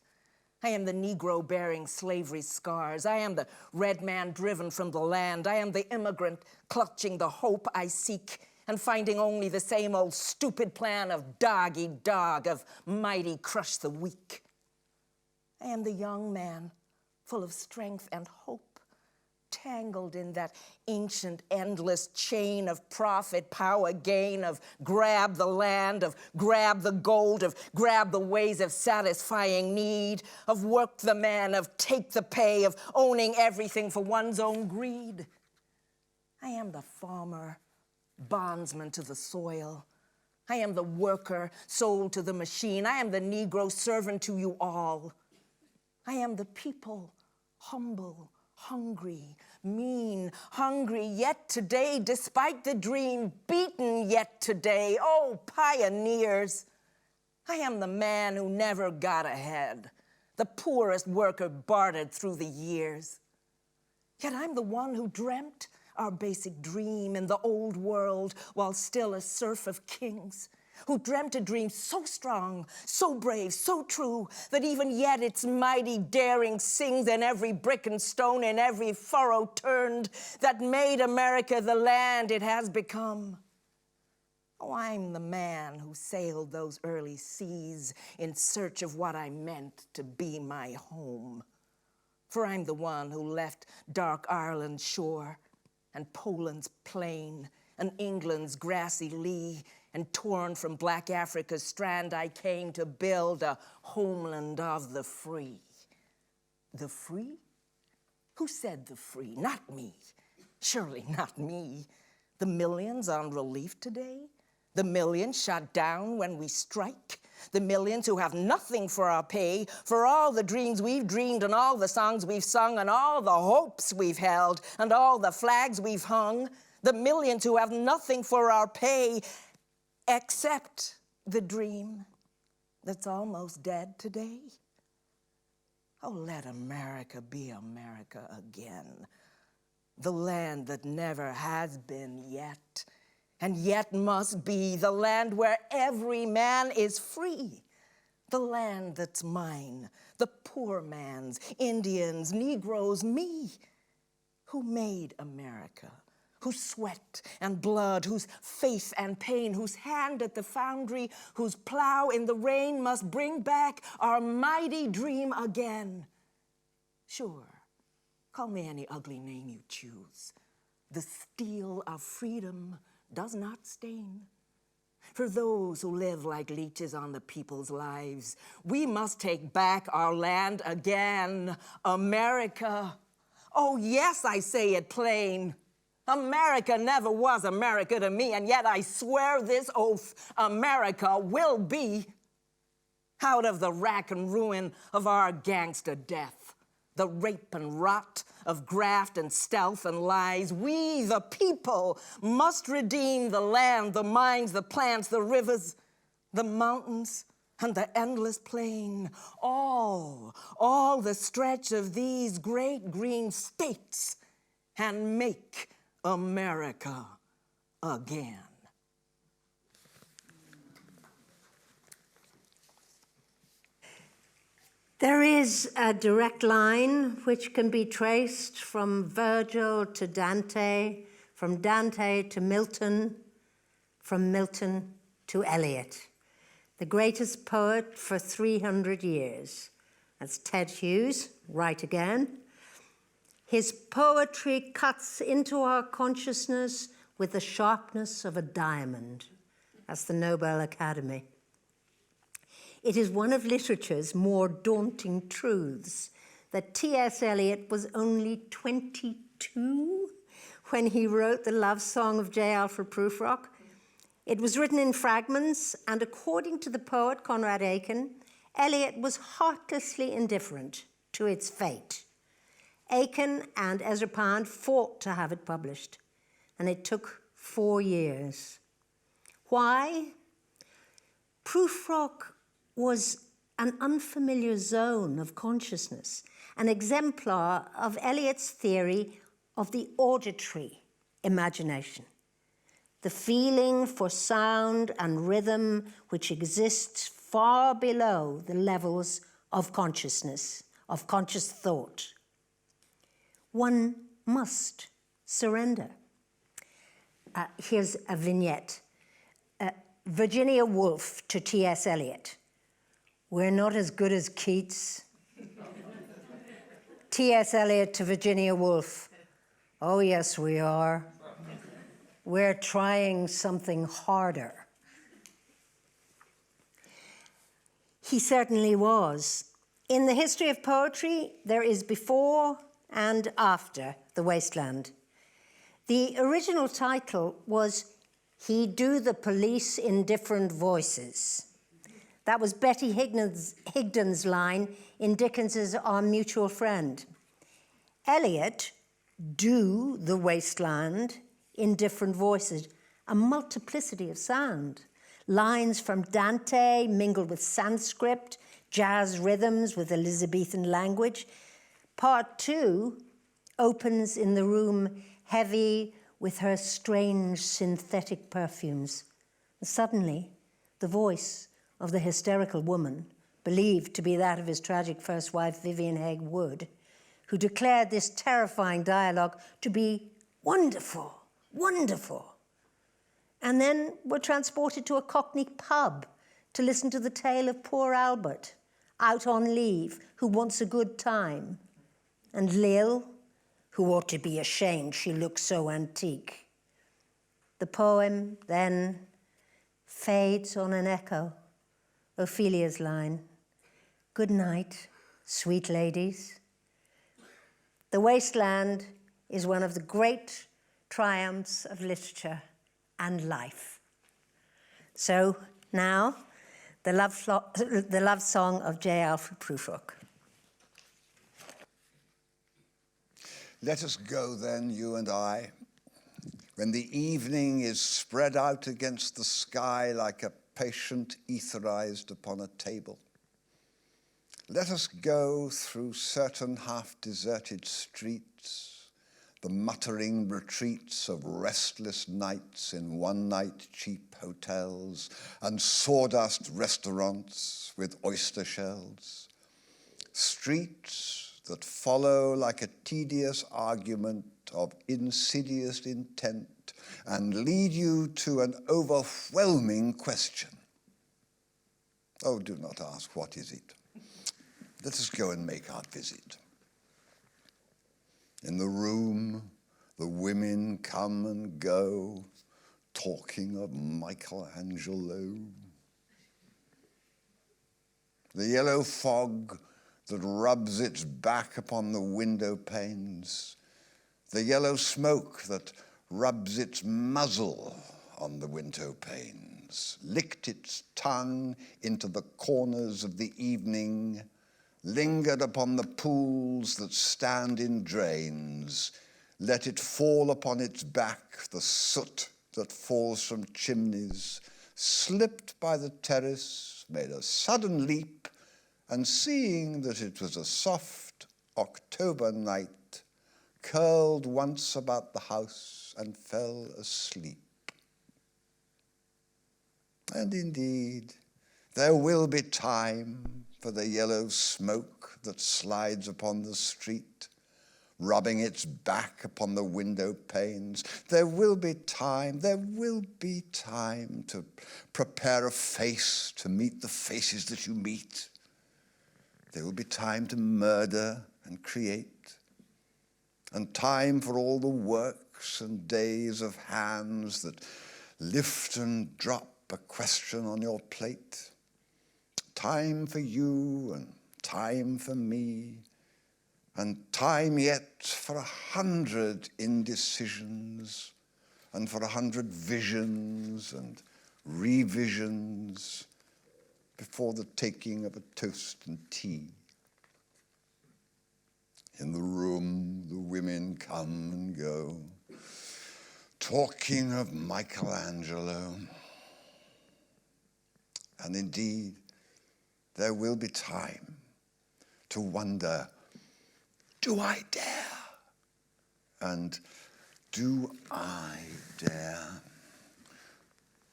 I am the Negro bearing slavery's scars. I am the red man driven from the land. I am the immigrant clutching the hope I seek and finding only the same old stupid plan of dog-eat-dog, of mighty crush the weak. I am the young man full of strength and hope, tangled in that ancient, endless chain of profit, power, gain, of grab the land, of grab the gold, of grab the ways of satisfying need, of work the man, of take the pay, of owning everything for one's own greed. I am the farmer, bondsman to the soil. I am the worker, sold to the machine. I am the Negro, servant to you all. I am the people, humble, hungry, mean, hungry, yet today, despite the dream, beaten yet today. Oh, pioneers! I am the man who never got ahead, the poorest worker bartered through the years. Yet I'm the one who dreamt our basic dream in the old world while still a serf of kings, who dreamt a dream so strong, so brave, so true, that even yet its mighty daring sings in every brick and stone, in every furrow turned, that made America the land it has become. Oh, I'm the man who sailed those early seas in search of what I meant to be my home. For I'm the one who left dark Ireland's shore and Poland's plain and England's grassy lea, and torn from black Africa's strand, I came to build a homeland of the free. The free? Who said the free? Not me. Surely not me. The millions on relief today? The millions shot down when we strike? The millions who have nothing for our pay, for all the dreams we've dreamed and all the songs we've sung and all the hopes we've held and all the flags we've hung? The millions who have nothing for our pay except the dream that's almost dead today? Oh, let America be America again, the land that never has been yet, and yet must be, the land where every man is free, the land that's mine, the poor man's, Indians, Negroes, me, who made America, whose sweat and blood, whose faith and pain, whose hand at the foundry, whose plow in the rain must bring back our mighty dream again. Sure, call me any ugly name you choose. The steel of freedom does not stain. For those who live like leeches on the people's lives, we must take back our land again, America. Oh, yes, I say it plain. America never was America to me, and yet I swear this oath, America will be, out of the rack and ruin of our gangster death, the rape and rot of graft and stealth and lies, we, the people, must redeem the land, the mines, the plants, the rivers, the mountains, and the endless plain, all the stretch of these great green states, and make America again. There is a direct line which can be traced from Virgil to Dante, from Dante to Milton, from Milton to Eliot, the greatest poet for 300 years. That's Ted Hughes, right again. His poetry cuts into our consciousness with the sharpness of a diamond. That's the Nobel Academy. It is one of literature's more daunting truths that T.S. Eliot was only 22 when he wrote the love song of J. Alfred Prufrock. It was written in fragments, and according to the poet Conrad Aiken, Eliot was heartlessly indifferent to its fate. Aiken and Ezra Pound fought to have it published, and it took 4 years. Why? Prufrock was an unfamiliar zone of consciousness, an exemplar of Eliot's theory of the auditory imagination, the feeling for sound and rhythm which exists far below the levels of consciousness, of conscious thought. One must surrender. Here's a vignette. Virginia Woolf to T.S. Eliot. We're not as good as Keats. T.S. Eliot to Virginia Woolf. Oh, yes, we are. We're trying something harder. He certainly was. In the history of poetry, there is before and after The Wasteland. The original title was He Do the Police in Different Voices. That was Betty Higden's line in Dickinson's Our Mutual Friend. Eliot, do the wasteland in different voices, a multiplicity of sound. Lines from Dante mingled with Sanskrit, jazz rhythms with Elizabethan language. Part 2 opens in the room heavy with her strange synthetic perfumes. And suddenly, the voice of the hysterical woman, believed to be that of his tragic first wife, Vivian Haigh Wood, who declared this terrifying dialogue to be wonderful, wonderful. And then we're transported to a Cockney pub to listen to the tale of poor Albert, out on leave, who wants a good time. And Lil, who ought to be ashamed she looks so antique. The poem then fades on an echo. Ophelia's line, good night, sweet ladies. The Wasteland is one of the great triumphs of literature and life. So now, the love song of J. Alfred Prufrock. Let us go then, you and I, when the evening is spread out against the sky like a patient etherized upon a table. Let us go through certain half-deserted streets, the muttering retreats of restless nights in one-night cheap hotels and sawdust restaurants with oyster shells. Streets that follow like a tedious argument of insidious intent and lead you to an overwhelming question. Oh, do not ask, what is it? Let us go and make our visit. In the room, the women come and go, talking of Michelangelo. The yellow fog that rubs its back upon the window panes, the yellow smoke that rubs its muzzle on the window panes, licked its tongue into the corners of the evening, lingered upon the pools that stand in drains, let it fall upon its back, the soot that falls from chimneys, slipped by the terrace, made a sudden leap, and seeing that it was a soft October night, curled once about the house and fell asleep. And indeed, there will be time for the yellow smoke that slides upon the street, rubbing its back upon the window panes. There will be time to prepare a face to meet the faces that you meet. There will be time to murder and create, and time for all the works and days of hands that lift and drop a question on your plate. Time for you and time for me, and time yet for 100 indecisions and for 100 visions and revisions before the taking of a toast and tea. In the room, the women come and go, talking of Michelangelo. And indeed, there will be time to wonder, do I dare? And do I dare?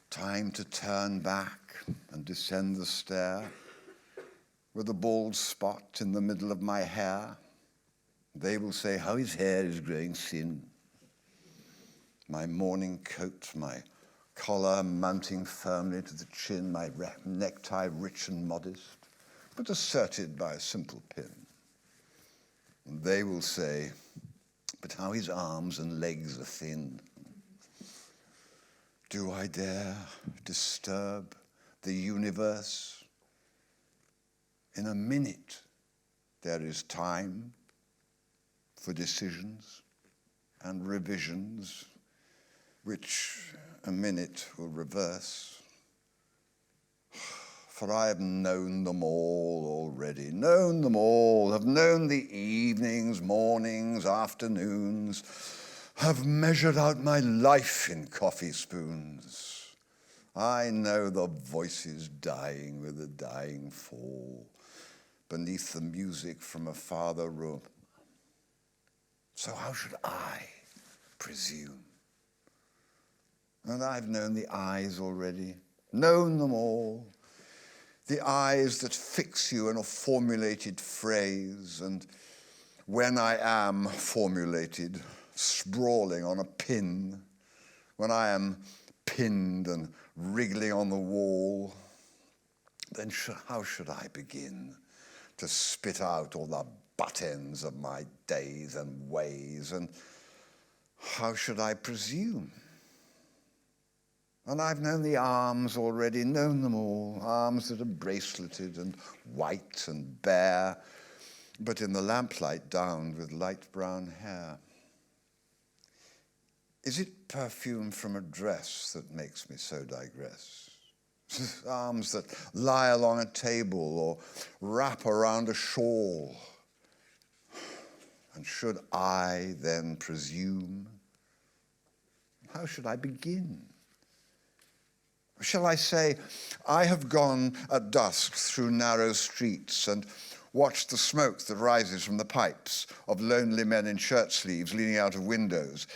Time to turn back and descend the stair with a bald spot in the middle of my hair. They will say how his hair is growing thin. My morning coat, my collar mounting firmly to the chin, my necktie rich and modest, but asserted by a simple pin. And they will say, but how his arms and legs are thin. Do I dare disturb the universe? In a minute, there is time for decisions and revisions, which a minute will reverse. For I have known them all already, known them all, have known the evenings, mornings, afternoons, have measured out my life in coffee spoons. I know the voices dying with a dying fall beneath the music from a farther room. So how should I presume? And I've known the eyes already, known them all. The eyes that fix you in a formulated phrase, and when I am formulated, sprawling on a pin, when I am pinned and wriggling on the wall, then how should I begin to spit out all the butt ends of my days and ways, and how should I presume? And I've known the arms already, known them all, arms that are braceleted and white and bare, but in the lamplight downed with light brown hair. Is it perfume from a dress that makes me so digress? Arms that lie along a table or wrap around a shawl. And should I then presume? How should I begin? Shall I say, I have gone at dusk through narrow streets and watched the smoke that rises from the pipes of lonely men in shirt sleeves leaning out of windows.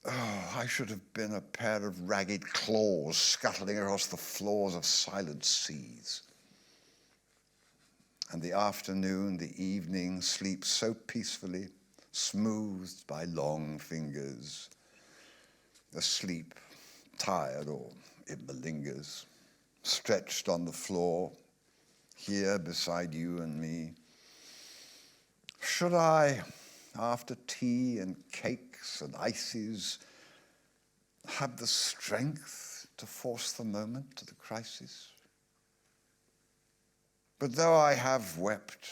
Oh, I should have been a pair of ragged claws scuttling across the floors of silent seas. And the afternoon, the evening sleeps so peacefully, smoothed by long fingers. Asleep, tired, or it malingers, stretched on the floor, here beside you and me. Should I, after tea and cakes and ices, have the strength to force the moment to the crisis? But though I have wept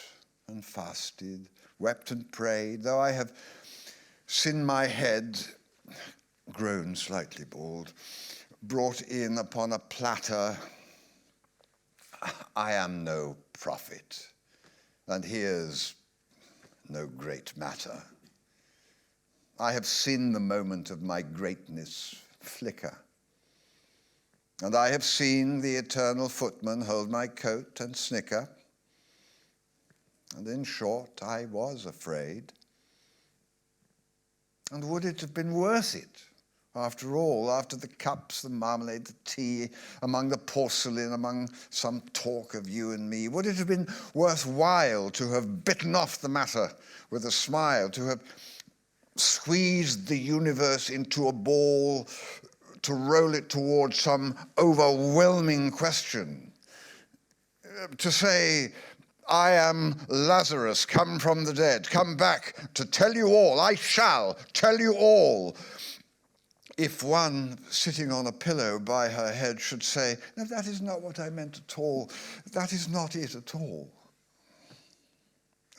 and fasted, wept and prayed, though I have sinned my head, grown slightly bald, brought in upon a platter, I am no prophet, and here's no great matter. I have seen the moment of my greatness flicker, and I have seen the eternal footman hold my coat and snicker, and in short, I was afraid. And would it have been worth it? After all, after the cups, the marmalade, the tea, among the porcelain, among some talk of you and me, would it have been worthwhile to have bitten off the matter with a smile, to have squeezed the universe into a ball, to roll it towards some overwhelming question, to say, I am Lazarus, come from the dead, come back to tell you all, I shall tell you all. If one sitting on a pillow by her head should say, no, that is not what I meant at all. That is not it at all.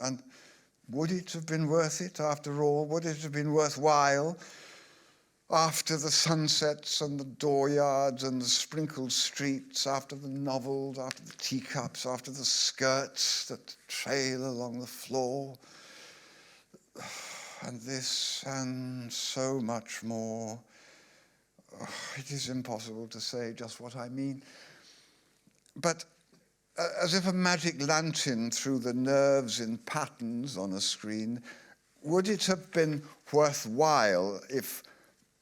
And would it have been worth it after all? Would it have been worthwhile after the sunsets and the dooryards and the sprinkled streets, after the novels, after the teacups, after the skirts that trail along the floor? And this and so much more. It is impossible to say just what I mean. But as if a magic lantern through the nerves in patterns on a screen, would it have been worthwhile if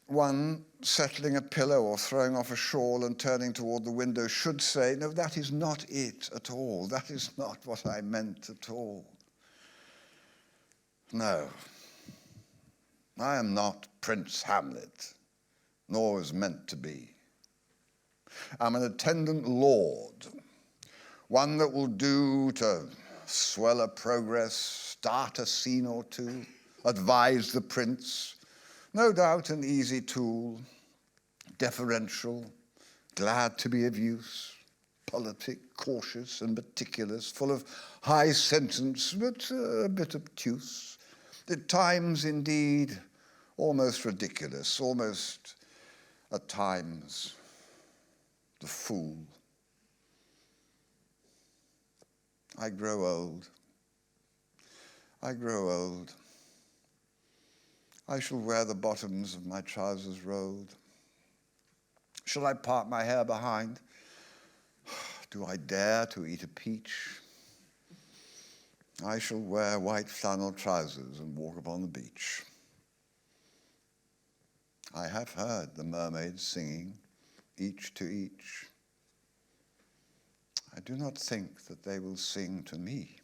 one settling a pillow or throwing off a shawl and turning toward the window should say, no, that is not it at all. That is not what I meant at all. No, I am not Prince Hamlet, nor was meant to be. I'm an attendant lord, one that will do to swell a progress, start a scene or two, advised the prince, no doubt an easy tool, deferential, glad to be of use, politic, cautious and meticulous, full of high sentence, but a bit obtuse. At times, indeed, almost ridiculous, almost, at times, the fool. I grow old. I grow old. I shall wear the bottoms of my trousers rolled. Shall I part my hair behind? Do I dare to eat a peach? I shall wear white flannel trousers and walk upon the beach. I have heard the mermaids singing, each to each. I do not think that they will sing to me.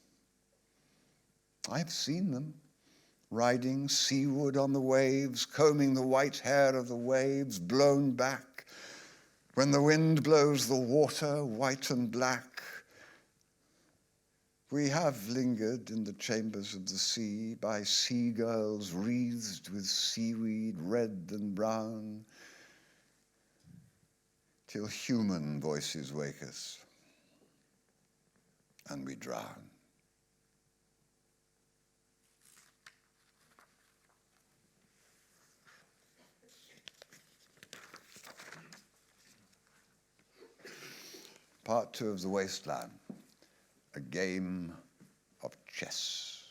I have seen them, riding seaward on the waves, combing the white hair of the waves, blown back. When the wind blows the water white and black, we have lingered in the chambers of the sea by seagulls wreathed with seaweed red and brown, till human voices wake us and we drown. Part 2 of The Wasteland, a game of chess.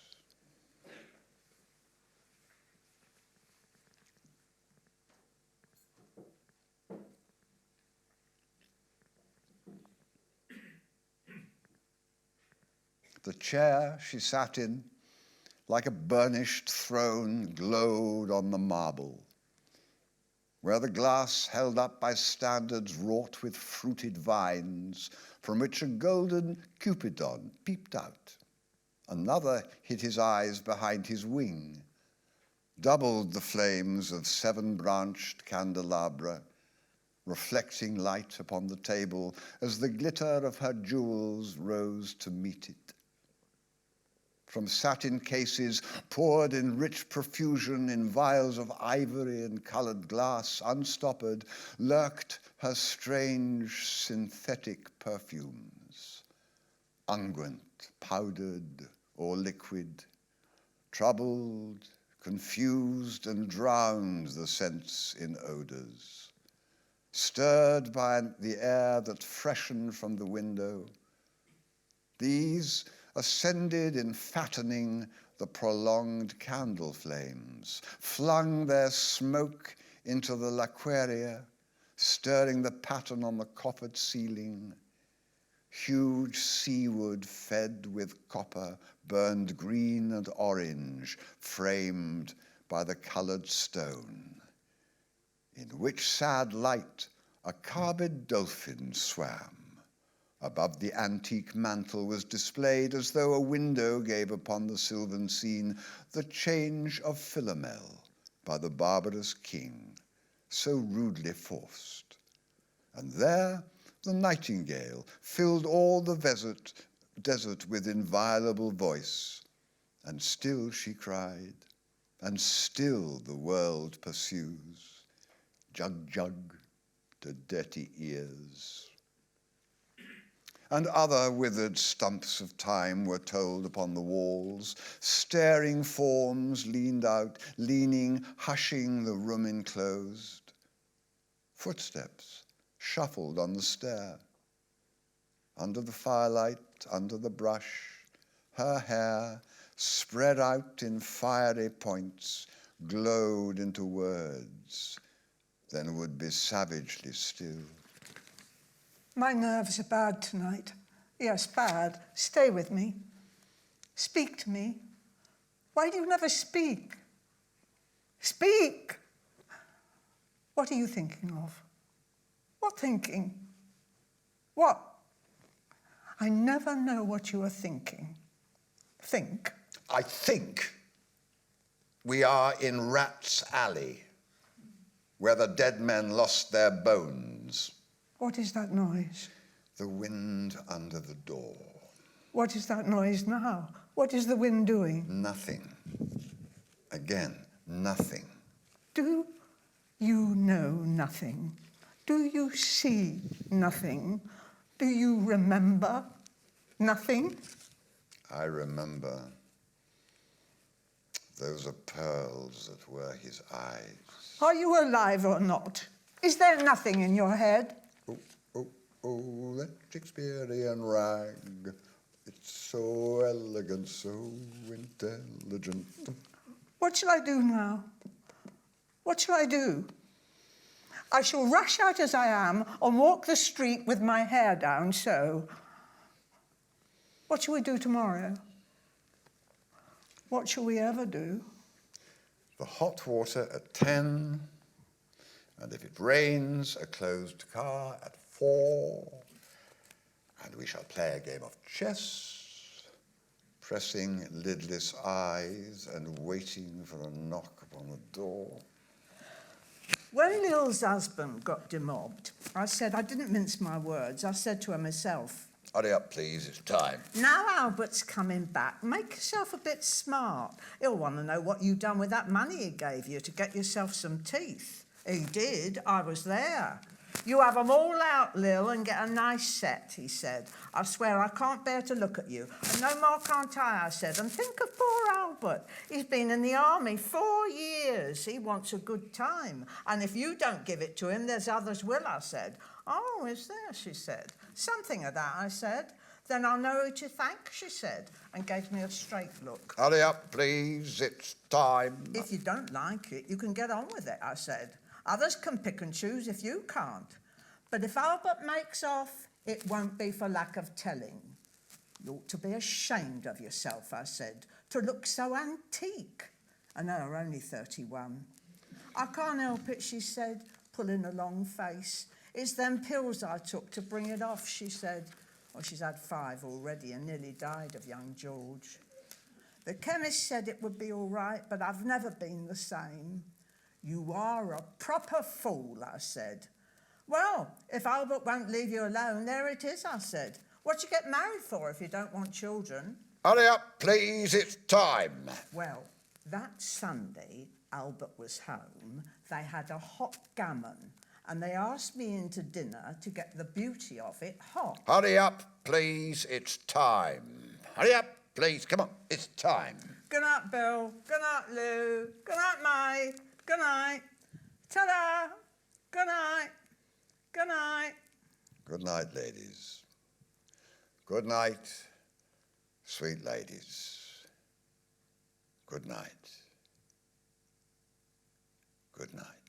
The chair she sat in, like a burnished throne, glowed on the marble, where the glass held up by standards wrought with fruited vines, from which a golden Cupidon peeped out. Another hid his eyes behind his wing, doubled the flames of 7-branched candelabra, reflecting light upon the table as the glitter of her jewels rose to meet it. From satin cases poured in rich profusion in vials of ivory and colored glass, unstoppered, lurked her strange synthetic perfumes, unguent, powdered or liquid, troubled, confused and drowned the scents in odors, stirred by the air that freshened from the window. These ascended in fattening the prolonged candle flames, flung their smoke into the laqueria, stirring the pattern on the coppered ceiling. Huge seawood fed with copper burned green and orange, framed by the colored stone, in which sad light a carved dolphin swam. Above the antique mantle was displayed, as though a window gave upon the sylvan scene, the change of Philomel by the barbarous king, so rudely forced. And there the nightingale filled all the desert with inviolable voice, and still she cried, and still the world pursues. Jug, jug, to dirty ears. And other withered stumps of time were told upon the walls. Staring forms leaned out, leaning, hushing the room enclosed. Footsteps shuffled on the stair. Under the firelight, under the brush, her hair, spread out in fiery points, glowed into words, then would be savagely still. My nerves are bad tonight. Yes, bad. Stay with me. Speak to me. Why do you never speak? Speak! What are you thinking of? What thinking? What? I never know what you are thinking. Think. I think we are in Rat's Alley, where the dead men lost their bones. What is that noise? The wind under the door. What is that noise now? What is the wind doing? Nothing. Again, nothing. Do you know nothing? Do you see nothing? Do you remember nothing? I remember. Those are pearls that were his eyes. Are you alive or not? Is there nothing in your head? Oh, oh, oh, that Shakespearean rag. It's so elegant, so intelligent. What shall I do now? What shall I do? I shall rush out as I am and walk the street with my hair down so. What shall we do tomorrow? What shall we ever do? The hot water at 10, and if it rains, a closed car at 4, and we shall play a game of chess, pressing lidless eyes and waiting for a knock upon the door. When Lil's husband got demobbed, I said, I didn't mince my words, I said to her myself, Hurry up, please, it's time. now Albert's coming back, make yourself a bit smart. He'll want to know what you done with that money he gave you to get yourself some teeth. He did, I was there. You have 'em all out, Lil, and get a nice set, he said. I swear I can't bear to look at you. And no more can't I said. And think of poor Albert. He's been in the army 4 years. He wants a good time. And if you don't give it to him, there's others will, I said. Oh, is there, she said. Something of that, I said. Then I'll know who to thank, she said, and gave me a straight look. Hurry up, please, it's time. If you don't like it, you can get on with it, I said. Others can pick and choose if you can't. But if Albert makes off, it won't be for lack of telling. You ought to be ashamed of yourself, I said, to look so antique. I know her only 31. I can't help it, she said, pulling a long face. It's them pills I took to bring it off, she said. Well, she's had 5 already and nearly died of young George. The chemist said it would be all right, but I've never been the same. You are a proper fool, I said. Well, if Albert won't leave you alone, there it is, I said. What you get married for if you don't want children? Hurry up, please, it's time. Well, that Sunday, Albert was home. They had a hot gammon, and they asked me in to dinner to get the beauty of it hot. Hurry up, please, it's time. Hurry up, please, come on, it's time. Good night, Bill. Good night, Lou. Good night, May. Good night. Ta-da. Good night. Good night. Good night, ladies. Good night, sweet ladies. Good night. Good night.